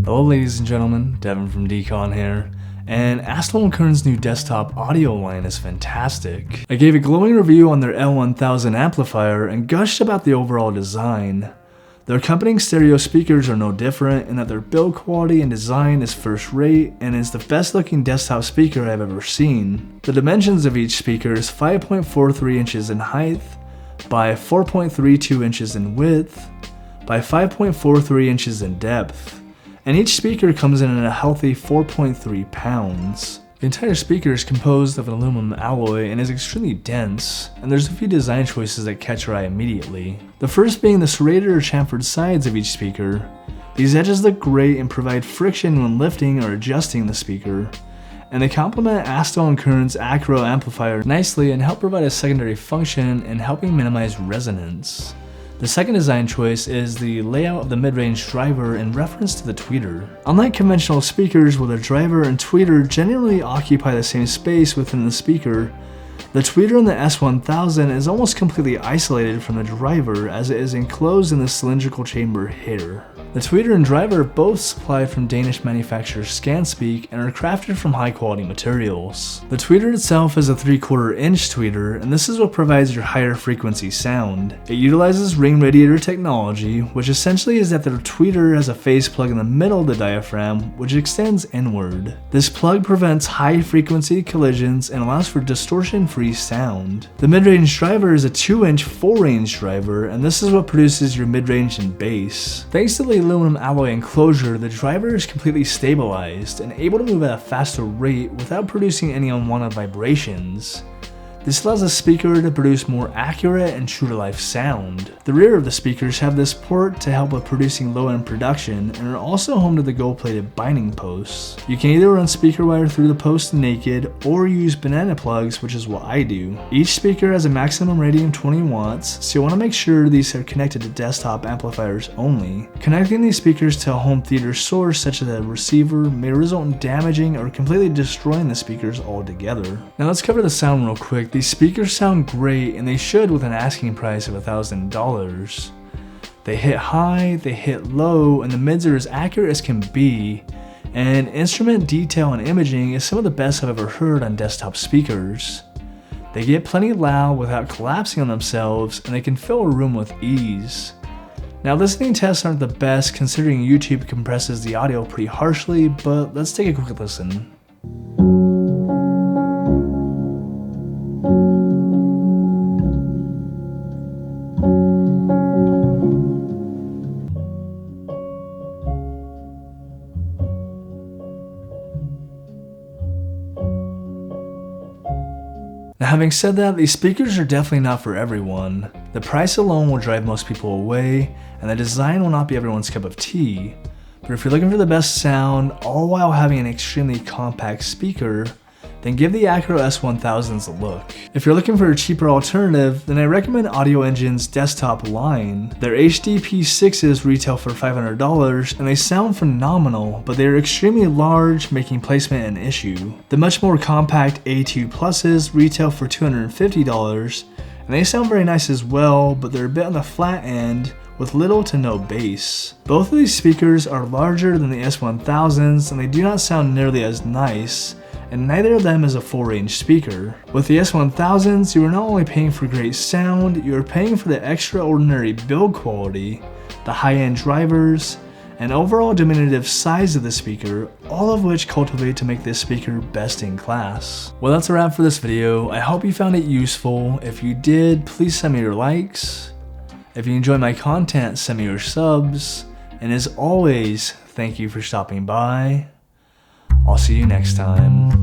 Hello ladies and gentlemen, Devon from DCON here, and Astell Kern's new desktop audio line is fantastic. I gave a glowing review on their L1000 amplifier and gushed about the overall design. Their accompanying stereo speakers are no different in that their build quality and design is first rate and is the best looking desktop speaker I've ever seen. The dimensions of each speaker is 5.43 inches in height by 4.32 inches in width by 5.43 inches in depth. And each speaker comes in at a healthy 4.3 pounds. The entire speaker is composed of an aluminum alloy and is extremely dense, and there's a few design choices that catch your eye immediately. The first being the serrated or chamfered sides of each speaker. These edges look great and provide friction when lifting or adjusting the speaker, and they complement Astell Kern's ACRO amplifier nicely and help provide a secondary function in helping minimize resonance. The second design choice is the layout of the mid-range driver in reference to the tweeter. Unlike conventional speakers where the driver and tweeter generally occupy the same space within the speaker, the tweeter in the S1000 is almost completely isolated from the driver as it is enclosed in the cylindrical chamber here. The tweeter and driver are both supplied from Danish manufacturer Scanspeak and are crafted from high quality materials. The tweeter itself is a 3/4 inch tweeter, and this is what provides your higher frequency sound. It utilizes ring radiator technology, which essentially is that the tweeter has a phase plug in the middle of the diaphragm, which extends inward. This plug prevents high frequency collisions and allows for distortion free sound. The mid-range driver is a 2-inch full-range driver, and this is what produces your mid-range and bass. Thanks to the aluminum alloy enclosure, the driver is completely stabilized and able to move at a faster rate without producing any unwanted vibrations. This allows the speaker to produce more accurate and true-to-life sound. The rear of the speakers have this port to help with producing low-end production and are also home to the gold-plated binding posts. You can either run speaker wire through the post naked or use banana plugs, which is what I do. Each speaker has a maximum rating of 20 watts, so you want to make sure these are connected to desktop amplifiers only. Connecting these speakers to a home theater source such as a receiver may result in damaging or completely destroying the speakers altogether. Now let's cover the sound real quick. These speakers sound great, and they should with an asking price of $1,000. They hit high, they hit low, and the mids are as accurate as can be, and instrument detail and imaging is some of the best I've ever heard on desktop speakers. They get plenty loud without collapsing on themselves, and they can fill a room with ease. Now listening tests aren't the best considering YouTube compresses the audio pretty harshly, but let's take a quick listen. Now having said that, these speakers are definitely not for everyone. The price alone will drive most people away, and the design will not be everyone's cup of tea. But if you're looking for the best sound, all while having an extremely compact speaker, then give the ACRO S1000s a look. If you're looking for a cheaper alternative, then I recommend Audioengine's desktop line. Their HDP6s retail for $500 and they sound phenomenal, but they are extremely large, making placement an issue. The much more compact A2 Pluses retail for $250 and they sound very nice as well, but they're a bit on the flat end with little to no bass. Both of these speakers are larger than the S1000s and they do not sound nearly as nice, and neither of them is a full range speaker. With the S1000s, you are not only paying for great sound, you are paying for the extraordinary build quality, the high-end drivers, and overall diminutive size of the speaker, all of which cultivate to make this speaker best in class. Well, that's a wrap for this video. I hope you found it useful. If you did, please send me your likes. If you enjoy my content, send me your subs. And as always, thank you for stopping by. I'll see you next time.